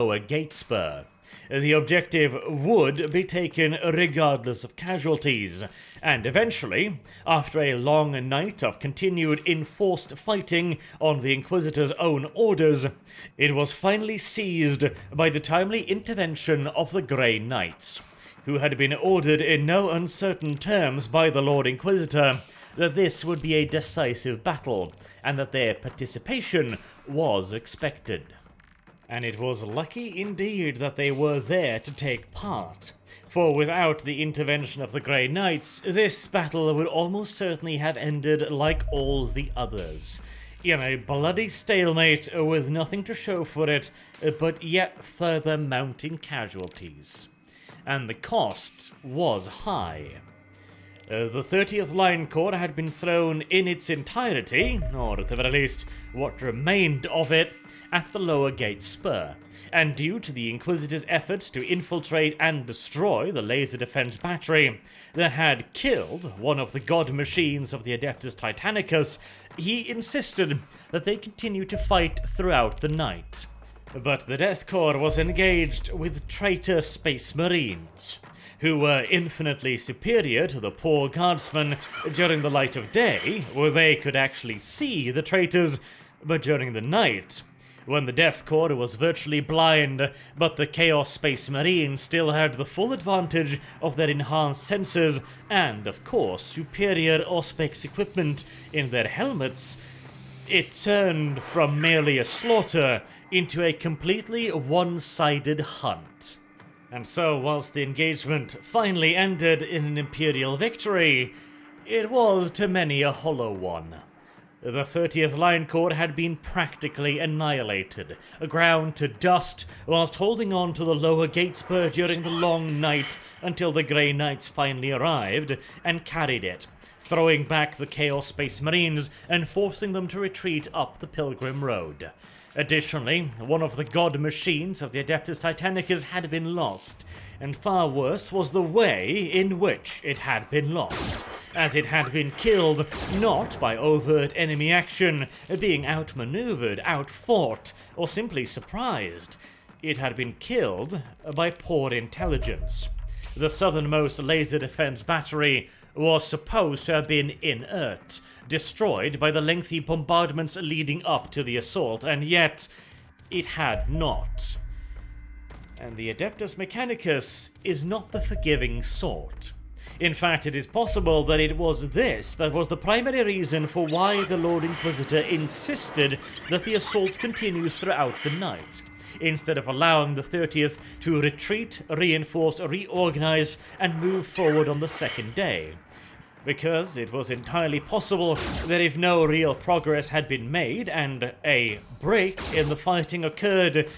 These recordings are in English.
lower gate spur. The objective would be taken regardless of casualties, and eventually, after a long night of continued enforced fighting on the Inquisitor's own orders, it was finally seized by the timely intervention of the Grey Knights, who had been ordered in no uncertain terms by the Lord Inquisitor that this would be a decisive battle, and that their participation was expected. And it was lucky indeed that they were there to take part, for without the intervention of the Grey Knights, this battle would almost certainly have ended like all the others, in a bloody stalemate with nothing to show for it but yet further mounting casualties. And the cost was high. The 30th Line Corps had been thrown in its entirety, or at the very least what remained of it, at the lower gate spur, and due to the Inquisitor's efforts to infiltrate and destroy the laser defense battery that had killed one of the god machines of the Adeptus Titanicus, he insisted that they continue to fight throughout the night. But the Death Corps was engaged with traitor Space Marines, who were infinitely superior to the poor guardsmen during the light of day, where they could actually see the traitors, but during the night, when the Death Corps was virtually blind, but the Chaos Space Marines still had the full advantage of their enhanced sensors and, of course, superior Auspex equipment in their helmets, it turned from merely a slaughter into a completely one-sided hunt. And so, whilst the engagement finally ended in an Imperial victory, it was to many a hollow one. The 30th Line Corps had been practically annihilated, ground to dust, whilst holding on to the lower gate spur during the long night until the Grey Knights finally arrived and carried it, throwing back the Chaos Space Marines and forcing them to retreat up the Pilgrim Road. Additionally, one of the god machines of the Adeptus Titanicus had been lost, and far worse was the way in which it had been lost, as it had been killed not by overt enemy action, being outmaneuvered, outfought, or simply surprised. It had been killed by poor intelligence. The southernmost laser defense battery was supposed to have been inert, destroyed by the lengthy bombardments leading up to the assault, and yet it had not. And the Adeptus Mechanicus is not the forgiving sort. In fact, it is possible that it was this that was the primary reason for why the Lord Inquisitor insisted that the assault continues throughout the night, instead of allowing the 30th to retreat, reinforce, reorganize, and move forward on the second day. Because it was entirely possible that if no real progress had been made and a break in the fighting occurred,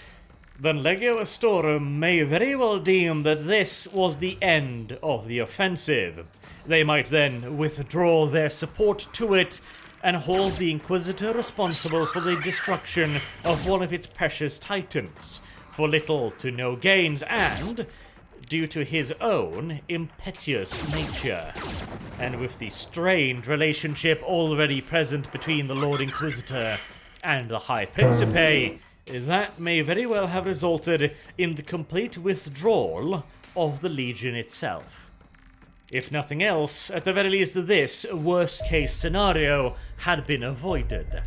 then Legio Astorum may very well deem that this was the end of the offensive. They might then withdraw their support to it and hold the Inquisitor responsible for the destruction of one of its precious titans, for little to no gains and due to his own impetuous nature. And with the strained relationship already present between the Lord Inquisitor and the High Principe, that may very well have resulted in the complete withdrawal of the Legion itself. If nothing else, at the very least this worst-case scenario had been avoided.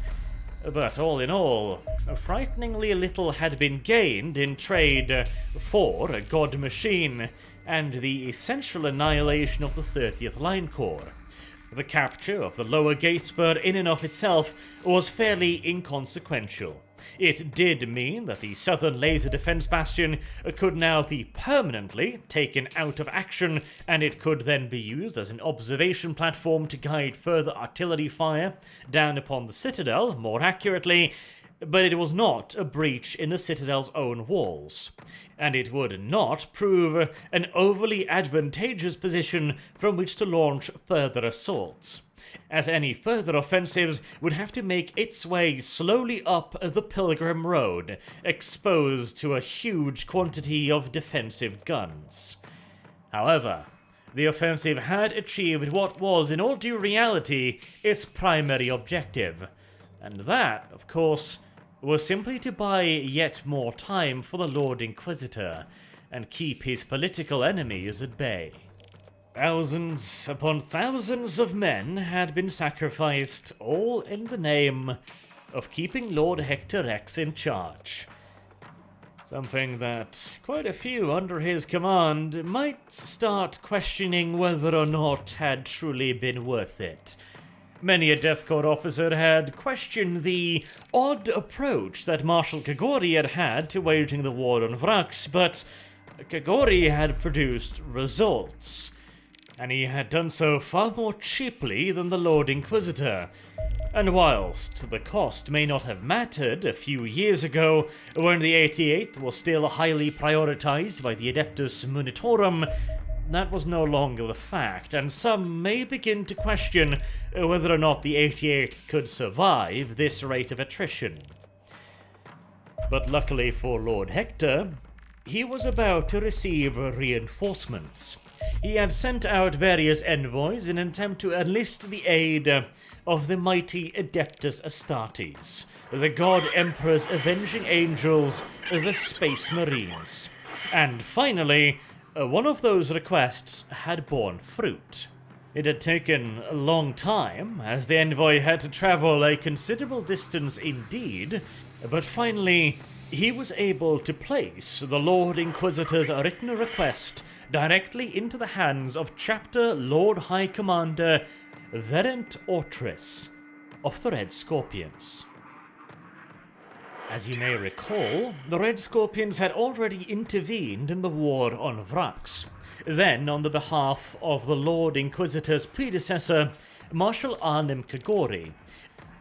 But all in all, frighteningly little had been gained in trade for a god machine and the essential annihilation of the 30th Line Corps. The capture of the lower gate spur in and of itself was fairly inconsequential. It did mean that the southern laser defense bastion could now be permanently taken out of action, and it could then be used as an observation platform to guide further artillery fire down upon the citadel more accurately, but it was not a breach in the citadel's own walls, and it would not prove an overly advantageous position from which to launch further assaults, as any further offensives would have to make its way slowly up the Pilgrim Road, exposed to a huge quantity of defensive guns. However, the offensive had achieved what was, in all due reality, its primary objective, and that, of course, was simply to buy yet more time for the Lord Inquisitor and keep his political enemies at bay. Thousands upon thousands of men had been sacrificed, all in the name of keeping Lord Hector X in charge. Something that quite a few under his command might start questioning whether or not had truly been worth it. Many a Death Court officer had questioned the odd approach that Marshal Kagori had had to waging the war on Vrax, but Kagori had produced results, and he had done so far more cheaply than the Lord Inquisitor. And whilst the cost may not have mattered a few years ago, when the 88th was still highly prioritized by the Adeptus Munitorum, that was no longer the fact, and some may begin to question whether or not the 88th could survive this rate of attrition. But luckily for Lord Hector, he was about to receive reinforcements. He had sent out various envoys in an attempt to enlist the aid of the mighty Adeptus Astartes, the God Emperor's avenging angels, the Space Marines. And finally, one of those requests had borne fruit. It had taken a long time, as the envoy had to travel a considerable distance indeed, but finally he was able to place the Lord Inquisitor's written request directly into the hands of Chapter Lord High Commander Verent Ortris of the Red Scorpions. As you may recall, the Red Scorpions had already intervened in the war on Vrax. Then, on the behalf of the Lord Inquisitor's predecessor, Marshal Arnim Kagori,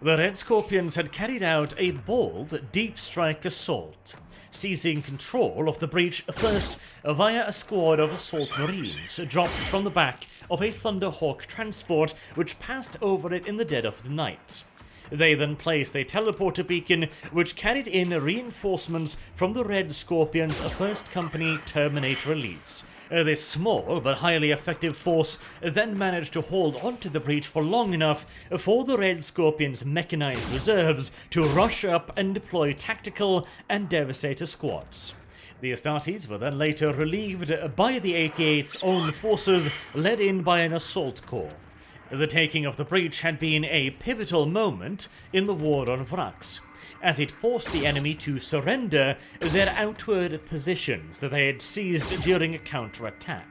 the Red Scorpions had carried out a bold, deep-strike assault, seizing control of the breach first via a squad of assault marines dropped from the back of a Thunderhawk transport which passed over it in the dead of the night. They then placed a teleporter beacon which carried in reinforcements from the Red Scorpions' 1st Company Terminator Elites. This small but highly effective force then managed to hold onto the breach for long enough for the Red Scorpions' mechanized reserves to rush up and deploy tactical and devastator squads. The Astartes were then later relieved by the 88th's own forces, led in by an assault corps. The taking of the breach had been a pivotal moment in the war on Vrax, as it forced the enemy to surrender their outward positions that they had seized during a counterattack.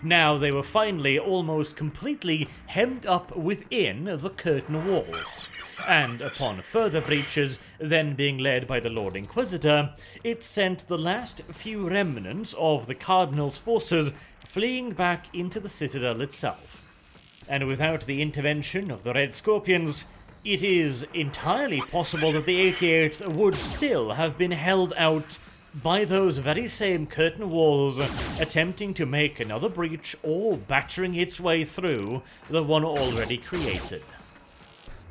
Now they were finally almost completely hemmed up within the curtain walls, and upon further breaches then being led by the Lord Inquisitor, it sent the last few remnants of the Cardinal's forces fleeing back into the Citadel itself. And without the intervention of the Red Scorpions, it is entirely possible that the 88th would still have been held out by those very same curtain walls, attempting to make another breach or battering its way through the one already created.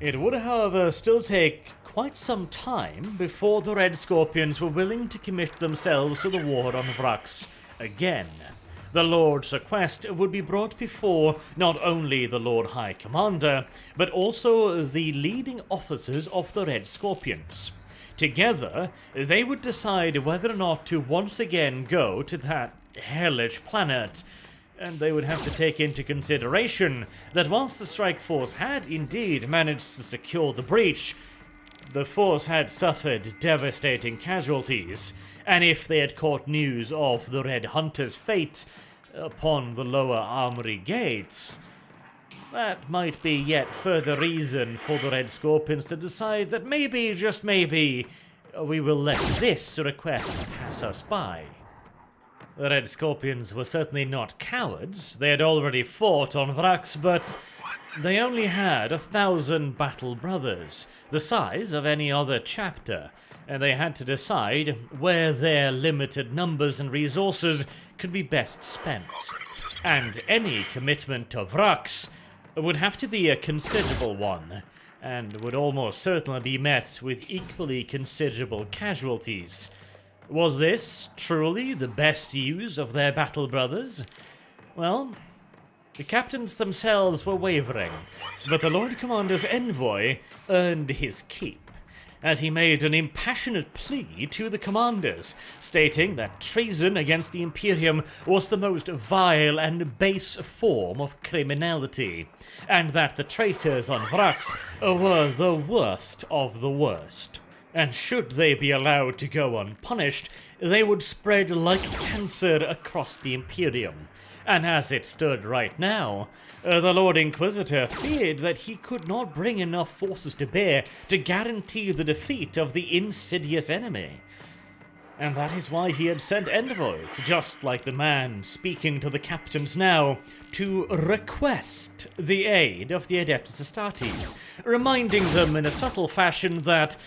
It would, however, still take quite some time before the Red Scorpions were willing to commit themselves to the war on Vrax again. The Lord's request would be brought before not only the Lord High Commander, but also the leading officers of the Red Scorpions. Together, they would decide whether or not to once again go to that hellish planet, and they would have to take into consideration that whilst the strike force had indeed managed to secure the breach, the force had suffered devastating casualties, and if they had caught news of the Red Hunter's fate upon the lower armory gates, that might be yet further reason for the Red Scorpions to decide that maybe, just maybe, we will let this request pass us by. The Red Scorpions were certainly not cowards. They had already fought on Vrax, but they only had 1,000 battle brothers, the size of any other chapter, and they had to decide where their limited numbers and resources could be best spent. And any commitment to Vrax would have to be a considerable one, and would almost certainly be met with equally considerable casualties. Was this truly the best use of their battle brothers? Well, the captains themselves were wavering, but the Lord Commander's envoy earned his keep, as he made an impassionate plea to the commanders, stating that treason against the Imperium was the most vile and base form of criminality, and that the traitors on Vrax were the worst of the worst. And should they be allowed to go unpunished, they would spread like cancer across the Imperium. And as it stood right now, the Lord Inquisitor feared that he could not bring enough forces to bear to guarantee the defeat of the insidious enemy. And that is why he had sent envoys, just like the man speaking to the captains now, to request the aid of the Adeptus Astartes, reminding them in a subtle fashion that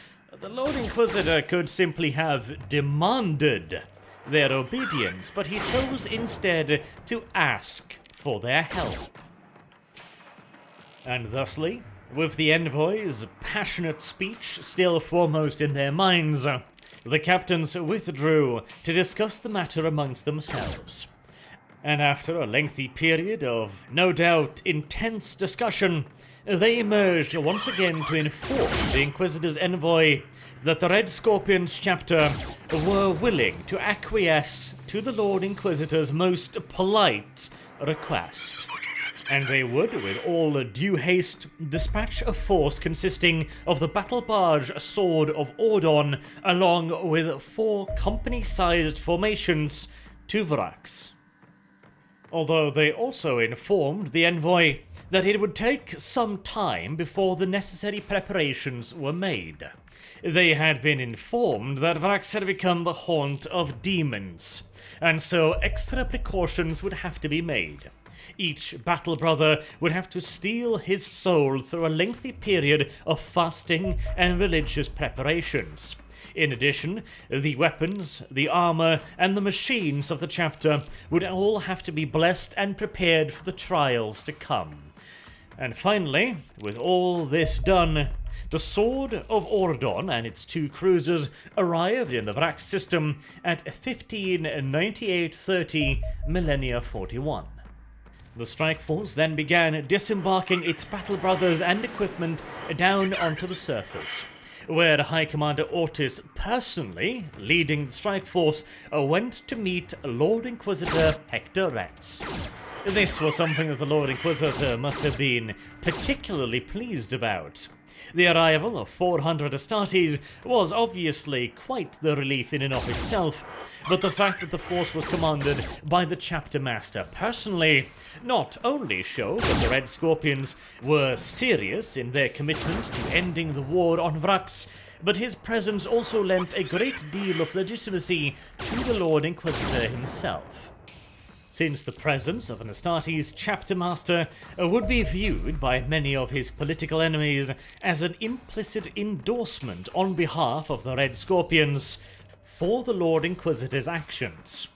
the Lord Inquisitor could simply have demanded their obedience, but he chose instead to ask for their help. And thusly, with the envoys' passionate speech still foremost in their minds, the captains withdrew to discuss the matter amongst themselves. And after a lengthy period of, no doubt, intense discussion, they emerged once again to inform the Inquisitor's envoy that the Red Scorpions chapter were willing to acquiesce to the Lord Inquisitor's most polite request. And they would, with all due haste, dispatch a force consisting of the battle barge Sword of Ordon, along with 4 company-sized formations, to Vrax. Although they also informed the envoy that it would take some time before the necessary preparations were made. They had been informed that Vrax had become the haunt of demons, and so extra precautions would have to be made. Each battle brother would have to steel his soul through a lengthy period of fasting and religious preparations. In addition, the weapons, the armor, and the machines of the chapter would all have to be blessed and prepared for the trials to come. And finally, with all this done, the Sword of Ordon and its 2 cruisers arrived in the Vrax system at 1598-30 Millennia 41. The strike force then began disembarking its battle brothers and equipment down onto the surface, where High Commander Ortis personally, leading the strike force, went to meet Lord Inquisitor Hector Rex. This was something that the Lord Inquisitor must have been particularly pleased about. The arrival of 400 Astartes was obviously quite the relief in and of itself, but the fact that the force was commanded by the chapter master personally not only showed that the Red Scorpions were serious in their commitment to ending the war on Vrax, but his presence also lent a great deal of legitimacy to the Lord Inquisitor himself, since the presence of an Astartes chapter master would be viewed by many of his political enemies as an implicit endorsement on behalf of the Red Scorpions for the Lord Inquisitor's actions.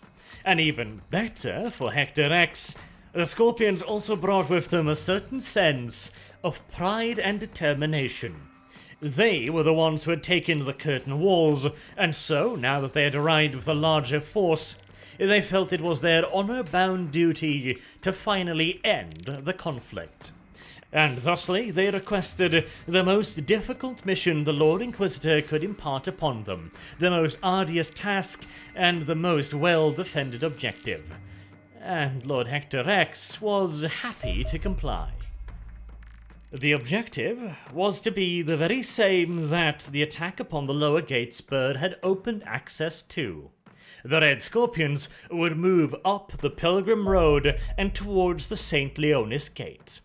And even better for Hector Rex, the Scorpions also brought with them a certain sense of pride and determination. They were the ones who had taken the curtain walls, and so, now that they had arrived with a larger force, they felt it was their honor-bound duty to finally end the conflict. And thusly they requested the most difficult mission the Lord Inquisitor could impart upon them, the most arduous task, and the most well-defended objective. And Lord Hector Rex was happy to comply. The objective was to be the very same that the attack upon the lower gate spur had opened access to. The Red Scorpions would move up the Pilgrim Road and towards the St. Leonis Gate.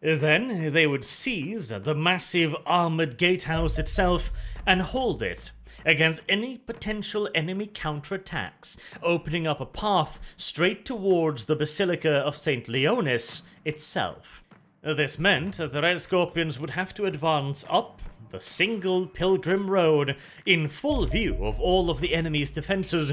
Then they would seize the massive armored gatehouse itself and hold it against any potential enemy counterattacks, opening up a path straight towards the Basilica of St. Leonis itself. This meant that the Red Scorpions would have to advance up the single Pilgrim Road in full view of all of the enemy's defenses,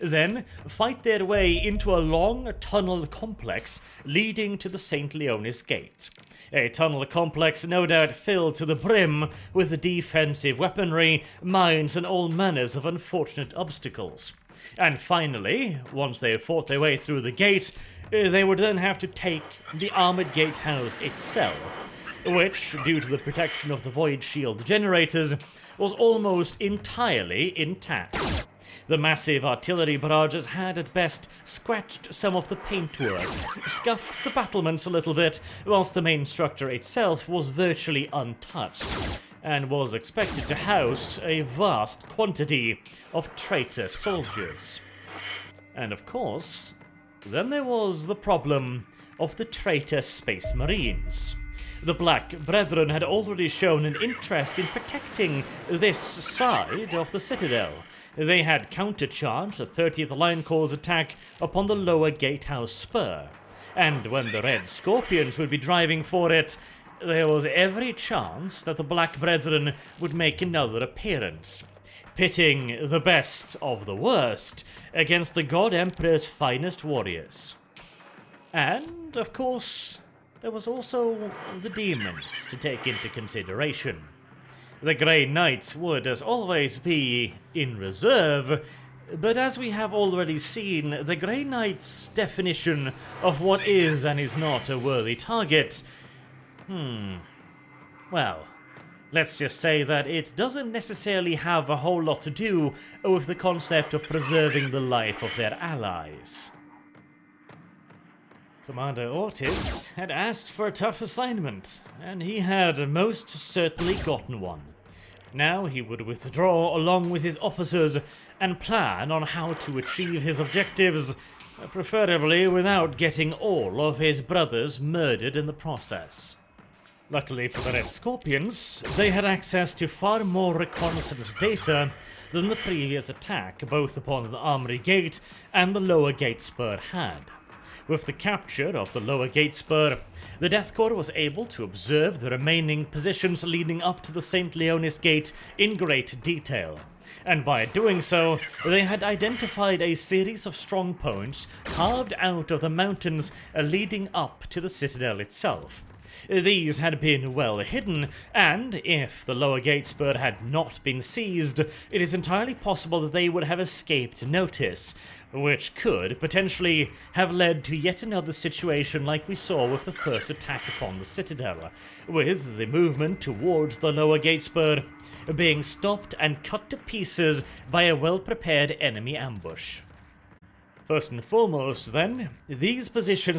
then fight their way into a long tunnel complex leading to the St. Leonis Gate. A tunnel complex no doubt filled to the brim with defensive weaponry, mines, and all manners of unfortunate obstacles. And finally, once they fought their way through the gate, they would then have to take the armored gatehouse itself, which, due to the protection of the void shield generators, was almost entirely intact. The massive artillery barrages had at best scratched some of the paintwork, scuffed the battlements a little bit, whilst the main structure itself was virtually untouched, and was expected to house a vast quantity of traitor soldiers. And of course, then there was the problem of the traitor Space Marines. The Black Brethren had already shown an interest in protecting this side of the Citadel. They had countercharged the 30th Line Corps' attack upon the lower gatehouse spur, and when the Red Scorpions would be driving for it, there was every chance that the Black Brethren would make another appearance, pitting the best of the worst against the God Emperor's finest warriors. And, of course, there was also the demons to take into consideration. The Grey Knights would, as always, be in reserve, but as we have already seen, the Grey Knights' definition of what is and is not a worthy target, well, let's just say that it doesn't necessarily have a whole lot to do with the concept of preserving the life of their allies. Commander Ortiz had asked for a tough assignment, and he had most certainly gotten one. Now he would withdraw along with his officers and plan on how to achieve his objectives, preferably without getting all of his brothers murdered in the process. Luckily for the Red Scorpions, they had access to far more reconnaissance data than the previous attack, both upon the Armory Gate and the lower gate spur had. With the capture of the lower gate spur, the Death Corps was able to observe the remaining positions leading up to the St. Leonis Gate in great detail, and by doing so, they had identified a series of strong points carved out of the mountains leading up to the citadel itself. These had been well hidden, and if the lower gate spur had not been seized, it is entirely possible that they would have escaped notice, which could potentially have led to yet another situation like we saw with the first attack upon the citadel, with the movement towards the lower gate spur being stopped and cut to pieces by a well-prepared enemy ambush. First and foremost, then, these positions